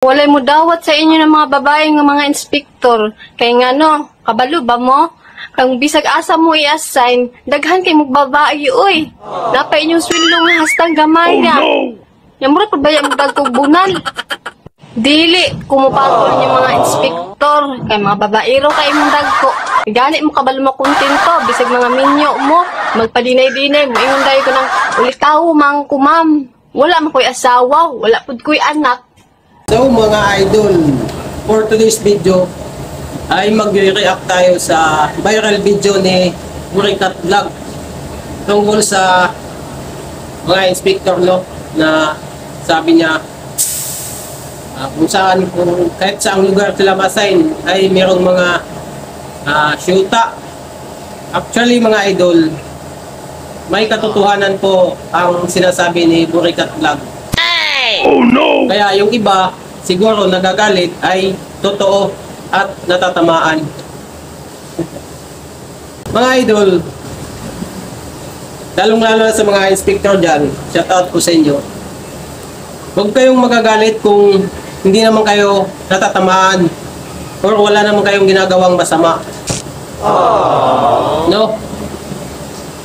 Walay mo dawat sa inyo ng mga babae nga mga inspektor. Kay nga no, kabalo ba mo? Kang bisag asa mo i-assign, daghan kay mong babae, uy. Napay inyong sweldo nga hastang gamay na. Yamura pa ba yung dagkubunan? Dili, kumupatol niyo mga inspektor. Kay mga babaero kay mong dagko. Gani mo kabalo mo kontento, bisag mga minyo mo. Magpadinay-dinay mo, ingon dayo ko ng ulitaw, mang kumam. Wala mo ko'y asawa, wala pud ko'y anak. So mga idol, for today's video ay mag-react tayo sa viral video ni Burikat Vlog tungkol sa mga inspector no, na sabi niya kung saan, kahit saang lugar sila ma-assign ay mayroong mga syuta. Actually mga idol, may katotohanan po ang sinasabi ni Burikat Vlog. Oh no! Kaya yung iba siguro nagagalit ay totoo at natatamaan. Mga idol, lalong-lalo na sa mga inspector dyan, shoutout ko sa inyo. Huwag kayong magagalit kung hindi naman kayo natatamaan or wala naman kayong ginagawang masama. No?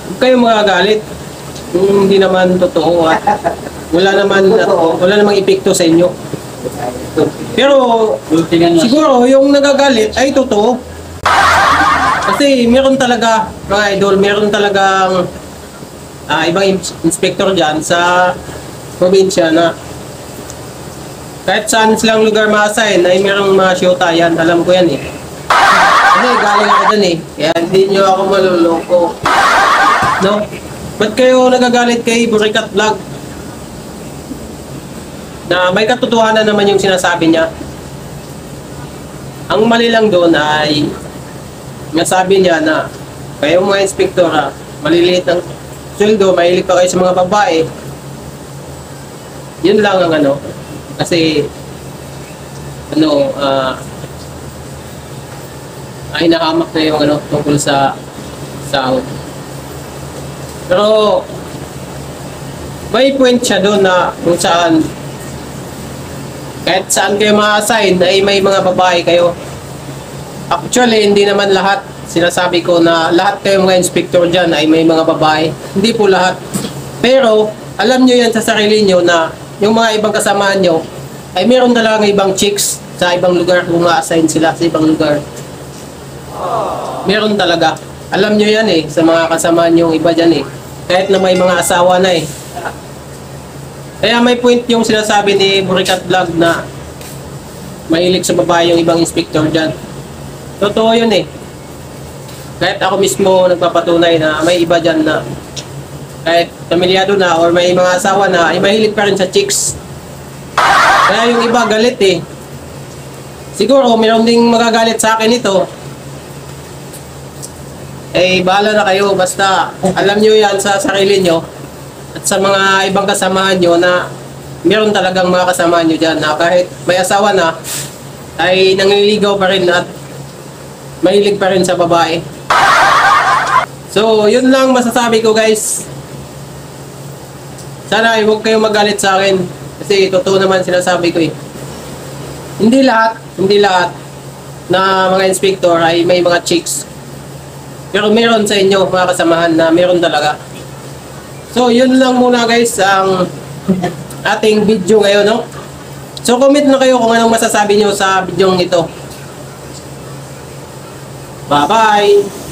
Huwag kayong magagalit kung hindi naman totoo at wala namang epekto sa inyo. Pero siguro yung nagagalit ay totoo. Kasi meron talaga mga idol, meron talagang ibang inspector dyan sa probinsya na kahit saan silang lugar ma-assign ay merong mga syota yan. Alam ko yan eh. Kasi galing ako dun eh. Kaya hindi nyo ako maluloko. No? Ba't kayo nagagalit kay Burikat Vlog? Na may katotohanan naman yung sinasabi niya. Ang mali lang doon ay nasabi niya na kayong mga inspektor maliliit ang sweldo, mahilig pa kayo sa mga babae. Yun lang ang ano. Kasi ay nahamak na yung ano tungkol sa sahod. Pero may point siya doon na kung saan kahit saan kayo ma-assign ay may mga babae kayo. Actually, hindi naman lahat. Sinasabi ko na lahat kayo mga inspector dyan ay may mga babae. Hindi po lahat. Pero, alam nyo yan sa sarili nyo na yung mga ibang kasamahan nyo ay meron talagang ibang chicks sa ibang lugar kung ma-assign sila sa ibang lugar. Meron talaga. Alam nyo yan eh, sa mga kasamahan nyo iba dyan eh. Kahit na may mga asawa na eh. Kaya may point yung sinasabi ni Burikat Vlog na mahilig sa babae yung ibang inspector dyan. Totoo yun eh. Kahit ako mismo nagpapatunay na may iba dyan na kahit pamilyado na or may mga asawa na ay mahilig pa rin sa chicks. Kaya yung iba galit eh. Siguro mayroon ding magagalit sa akin ito. Eh bahala na kayo, basta alam nyo yan sa sarili nyo at sa mga ibang kasamahan nyo na meron talagang mga kasamahan nyo dyan na kahit may asawa na ay nangliligaw pa rin at mahilig pa rin sa babae. So yun lang masasabi ko guys. Sana ay huwag kayong magalit sa akin kasi totoo naman sinasabi ko eh. Hindi lahat na mga inspector ay may mga chicks. Pero meron sa inyo mga kasamahan na meron talaga. So yun lang muna guys ang ating video ngayon, no? So comment na kayo kung anong masasabi nyo sa video ito. Bye bye!